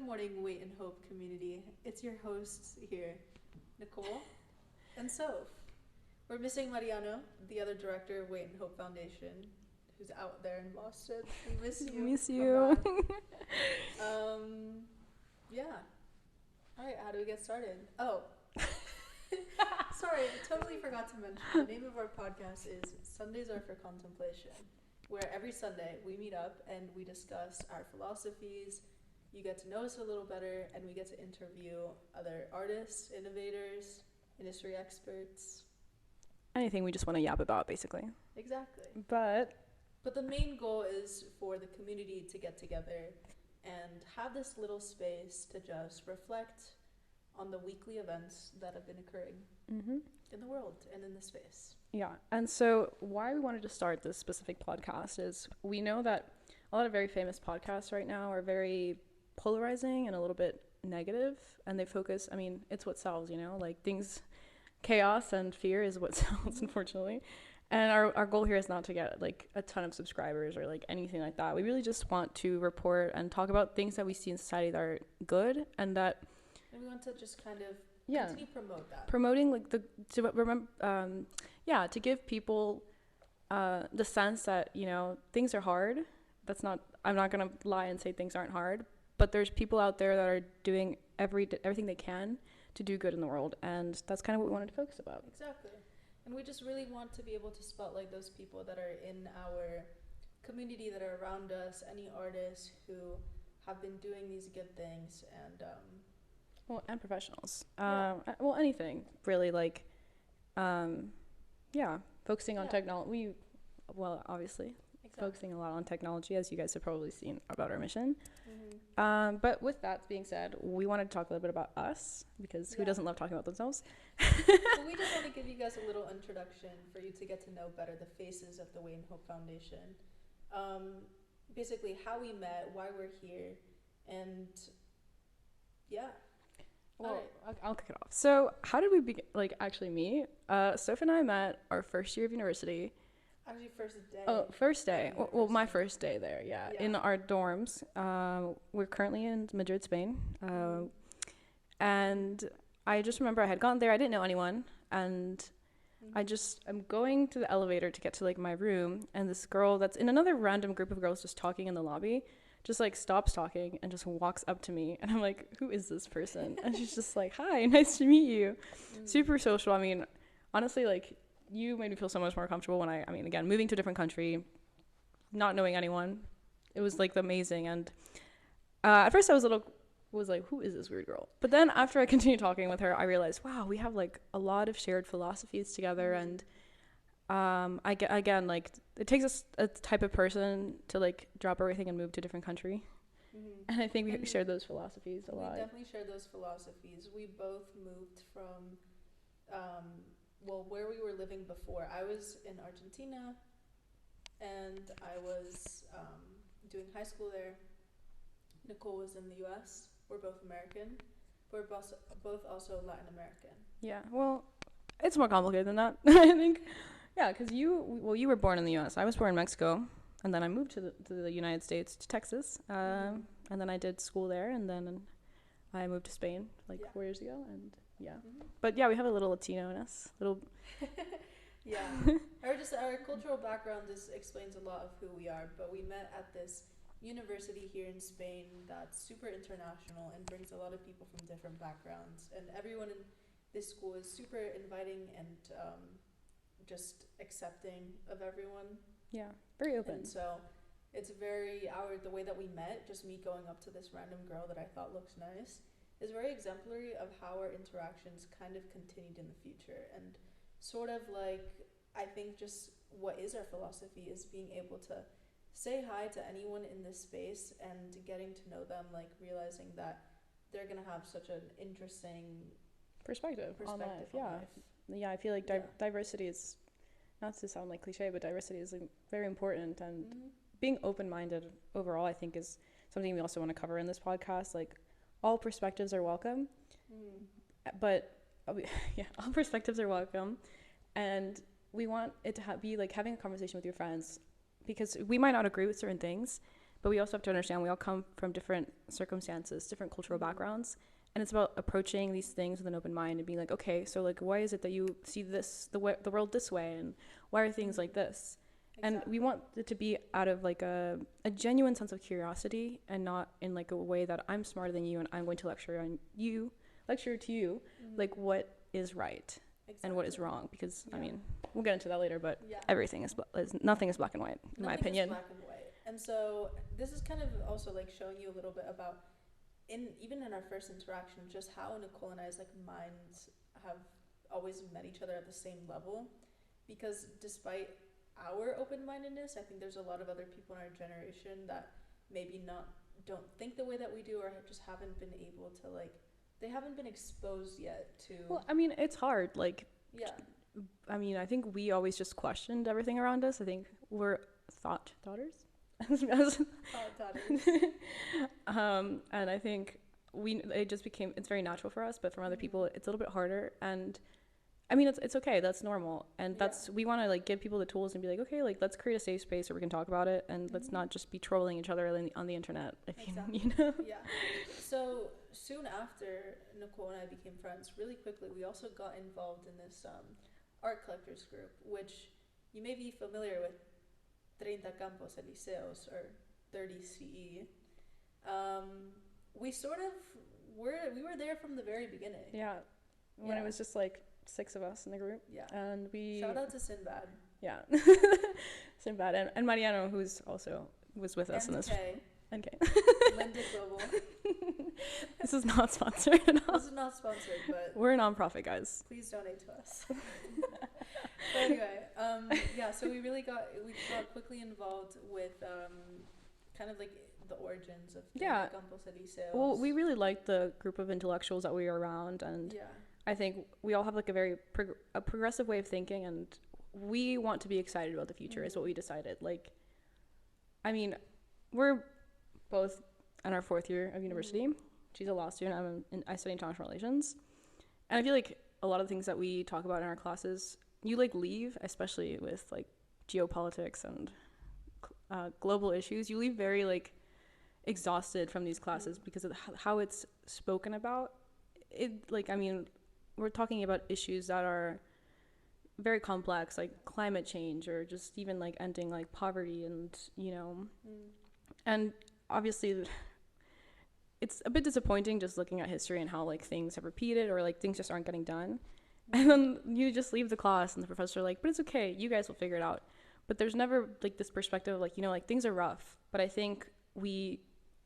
morning, Wait and Hope community. It's your hosts here, Nicole and Soph. We're missing Mariano, the other director of Wait and Hope Foundation, who's out there in Boston. We miss you. Miss you. Yeah. All right, how do we get started? Oh, sorry, I totally forgot to mention. The name of our podcast is Sundays Are for Contemplation, where every Sunday we meet up and we discuss our philosophies. You get to know us a little better, and we get to interview other artists, innovators, industry experts. Anything we just want to yap about, basically. Exactly. But the main goal is for the community to get together and have this little space to just reflect on the weekly events that have been occurring in the world and in the space. Yeah, and so why we wanted to start this specific podcast is we know that a lot of very famous podcasts right now are very polarizing and a little bit negative, and they focus, I mean, it's what sells, like things, chaos and fear is what sells, unfortunately. And our goal here is not to get like a ton of subscribers or like anything like that. We really just want to report and talk about things that we see in society that are good and that... And we want to just kind of continue to promote that. Promoting like to give people the sense that, things are hard. I'm not going to lie and say things aren't hard, but there's people out there that are doing everything they can to do good in the world, and that's kind of what we wanted to focus about. Exactly. And we just really want to be able to spotlight those people that are in our community, that are around us, any artists who have been doing these good things, and and professionals. Well, anything really, like focusing on technology. Obviously focusing a lot on technology, as you guys have probably seen about our mission. But with that being said, we wanted to talk a little bit about us, because who doesn't love talking about themselves? Well, we just want to give you guys a little introduction for you to get to know better the faces of the Wait and Hope Foundation. Basically how we met, why we're here, and Well, I'll kick it off. So how did we begin, actually meet? Soph and I met our first year of university. Actually, first day. Oh, first day. Well, my first day there, in our dorms. We're currently in Madrid, Spain. And I just remember I had gone there. I didn't know anyone. And I'm going to the elevator to get to, my room. And this girl that's in another random group of girls just talking in the lobby just, stops talking and just walks up to me. And I'm like, who is this person? And she's just like, hi, nice to meet you. Super social. I mean, honestly, you made me feel so much more comfortable when I mean, again, moving to a different country, not knowing anyone, it was amazing. And at first I was like, who is this weird girl? But then after I continued talking with her, I realized, wow, we have a lot of shared philosophies together. And it takes us a type of person to drop everything and move to a different country. And I think we shared those philosophies a lot. We definitely shared those philosophies. We both moved from where we were living before. I was in Argentina, and I was doing high school there. Nicole was in the U.S. We're both American. We're both also Latin American. Yeah, well, it's more complicated than that, I think. Yeah, because you were born in the U.S. I was born in Mexico, and then I moved to the United States, to Texas, and then I did school there, and then I moved to Spain 4 years ago, and... Yeah. But yeah, we have a little Latino in us. Our cultural background explains a lot of who we are, but we met at this university here in Spain that's super international and brings a lot of people from different backgrounds, and everyone in this school is super inviting and just accepting of everyone. Yeah, very open. And so it's the way that we met, just me going up to this random girl that I thought looks nice, is very exemplary of how our interactions kind of continued in the future. And sort of I think just what is our philosophy is being able to say hi to anyone in this space and getting to know them, realizing that they're going to have such an interesting perspective on life. Yeah, I feel like diversity is, not to sound cliche, but diversity is very important, and being open-minded overall, I think, is something we also want to cover in this podcast. All perspectives are welcome, but all perspectives are welcome, and we want it to be having a conversation with your friends, because we might not agree with certain things, but we also have to understand we all come from different circumstances, different cultural Mhm. backgrounds, and it's about approaching these things with an open mind and being like, okay, so like why is it that you see this the world this way, and why are things like this? And we Exactly. want it to be out of like a genuine sense of curiosity, and not in like a way that I'm smarter than you and I'm going to lecture to you Mhm. like what is right and what is Exactly. wrong, because I Yeah. mean we'll get into that later, but Yeah. everything is nothing is black and white in my Nothing is opinion. black and white. And so this is kind of also like showing you a little bit about even in our first interaction, just how Nicole and I's like minds have always met each other at the same level. Because despite our open mindedness, I think there's a lot of other people in our generation that maybe not don't think the way that we do, or just haven't been able to like they haven't been exposed yet to Well, I mean it's hard, like yeah. I mean I think we always just questioned everything around us. I think we're thoughters. Daughters. And I think it just became, it's very natural for us, but from other Mhm. people it's a little bit harder. And I mean it's okay, that's normal, and that's Yeah. we want to like give people the tools and be like, okay, like let's create a safe space where we can talk about it, and let's Mhm. not just be trolling each other on the internet, if Exactly. you know. Yeah. So soon after Nicole and I became friends, really quickly, we also got involved in this art collectors group, which you may be familiar with, 30 Campos Elíseos, or 30 CE. We sort of we were there from the very beginning. Yeah, when Yeah. it was just like 6 of us in the group, Yeah. and we Shout out to Sinbad. yeah Sinbad and Mariano, who's also was with us in And this. Kay. Okay. Linda Global. This is not sponsored at all. This is not sponsored, but We're a nonprofit, guys. please donate to us. But anyway, yeah, so we got quickly involved with kind of like the origins of Yeah. Campos Elíseos. Well, we really liked the group of intellectuals that we were around, and yeah. I think we all have like a very progressive way of thinking, and we want to be excited about the future. Is what we decided. Like, I mean, we're both in our 4th year of university. She's a law student. I study international relations, and I feel like a lot of the things that we talk about in our classes, you like leave, especially with like geopolitics and global issues. You leave very like exhausted from these classes because of how it's spoken about. It like I mean, we're talking about issues that are very complex, like climate change, or just even like ending like poverty, and and obviously it's a bit disappointing just looking at history and how like things have repeated, or like things just aren't getting done. And then you just leave the class and the professor like, but it's okay, you guys will figure it out. But there's never like this perspective of like, like things are rough, but I think we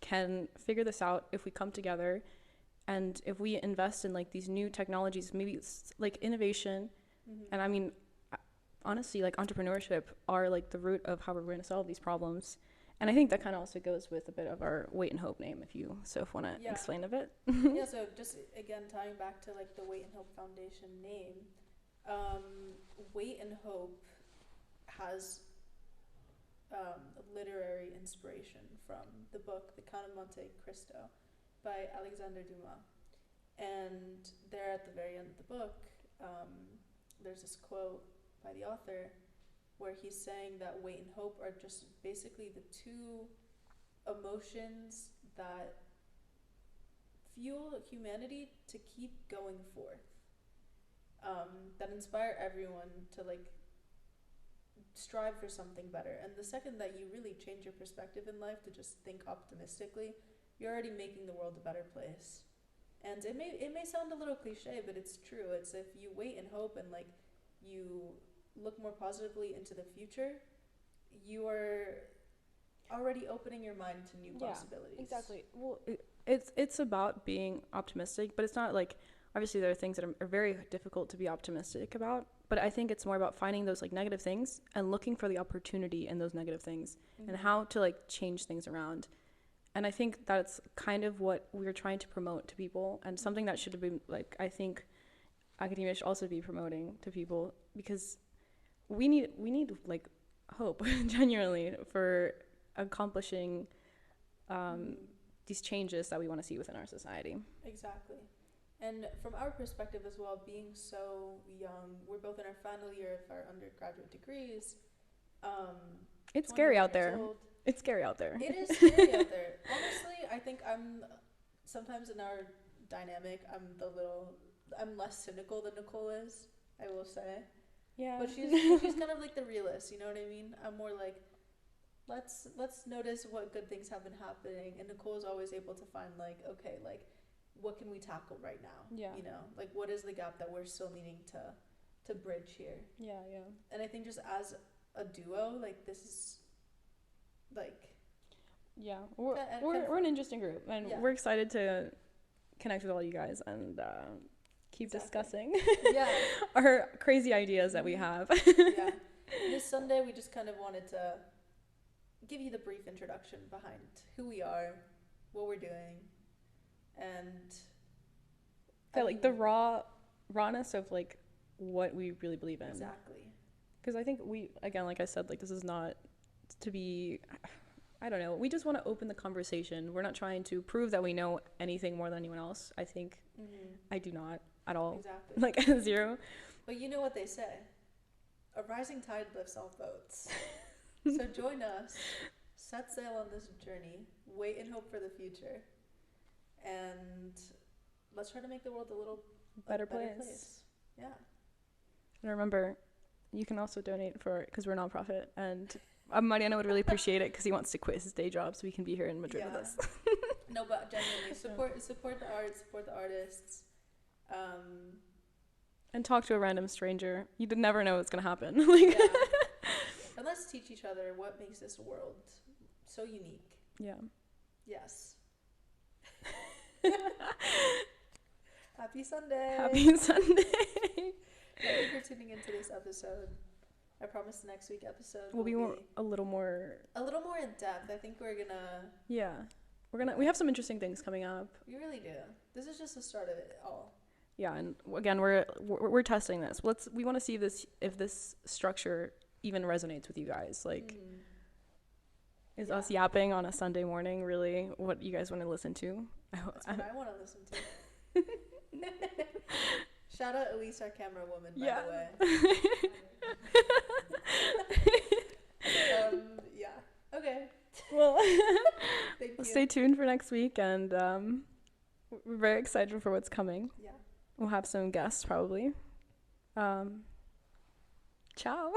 can figure this out if we come together, and if we invest in like these new technologies, maybe it's like innovation. And I mean, honestly, like entrepreneurship are like the root of how we're going to solve these problems. And I think that kind of also goes with a bit of our Wait and Hope name, if you want to Yeah. explain a bit. Yeah, so just again tying back to like the Wait and Hope Foundation name, Wait and Hope has literary inspiration from the book The Count of Monte Cristo by Alexander Dumas. And there at the very end of the book, there's this quote by the author where he's saying that wait and hope are just basically the two emotions that fuel humanity to keep going forth, that inspire everyone to like strive for something better. And the second that you really change your perspective in life to just think optimistically, you're already making the world a better place. And it may sound a little cliche, but it's true. It's if you wait and hope and like you look more positively into the future, you are already opening your mind to new possibilities. Exactly. Well, it's about being optimistic, but it's not like, obviously there are things that are very difficult to be optimistic about, but I think it's more about finding those like negative things and looking for the opportunity in those negative things, and how to like change things around. And I think that's kind of what we're trying to promote to people, and something that should have been like, I think academia should also be promoting to people, because we need like hope genuinely for accomplishing these changes that we want to see within our society. Exactly. And from our perspective as well, being so young, we're both in our final year of our undergraduate degrees. It's scary out 21 years there. old. It's scary out there. It is scary out there. Honestly, I think I'm sometimes in our dynamic, I'm less cynical than Nicole is, I will say. Yeah. But she's kind of like the realist, you know what I mean? I'm more like, let's notice what good things have been happening, and Nicole's always able to find like, okay, like what can we tackle right now? Yeah. You know, like what is the gap that we're still needing to bridge here? Yeah, yeah. And I think just as a duo, like this is like yeah, we're an interesting group, and Yeah. we're excited to connect with all you guys and keep Exactly. discussing yeah. our crazy ideas that we have. Yeah. This Sunday, we just kind of wanted to give you the brief introduction behind who we are, what we're doing, and Like the rawness of like what we really believe in. Exactly. Because I think we, again, like I said, like this is not to be, I don't know, we just want to open the conversation. We're not trying to prove that we know anything more than anyone else. I think I do not at all. Exactly. Like zero. But you know what they say, a rising tide lifts all boats. So join us, set sail on this journey, wait and hope for the future, and let's try to make the world a little Better place. Yeah. And remember, you can also donate because we're a nonprofit, and Mariano would really appreciate it because he wants to quit his day job so he can be here in Madrid with us. No, but genuinely support the art, support the artists, and talk to a random stranger. You would never know what's gonna happen. yeah. And let's teach each other what makes this world so unique. Yeah. Yes. Happy Sunday. Happy Sunday. Thank you for tuning into this episode. I promise the next week episode will be a little more in depth. I think we're gonna. Yeah, we have some interesting things coming up. We really do. This is just the start of it all. Yeah, and again, we're testing this. We want to see if this structure even resonates with you guys. Like, is us yapping on a Sunday morning really what you guys want to listen to? That's what I want to listen to. Shout out Elise, our camera woman, by the way. Yeah. Okay. Well, Thank you. Stay tuned for next week, and we're very excited for what's coming. Yeah. We'll have some guests probably. Ciao.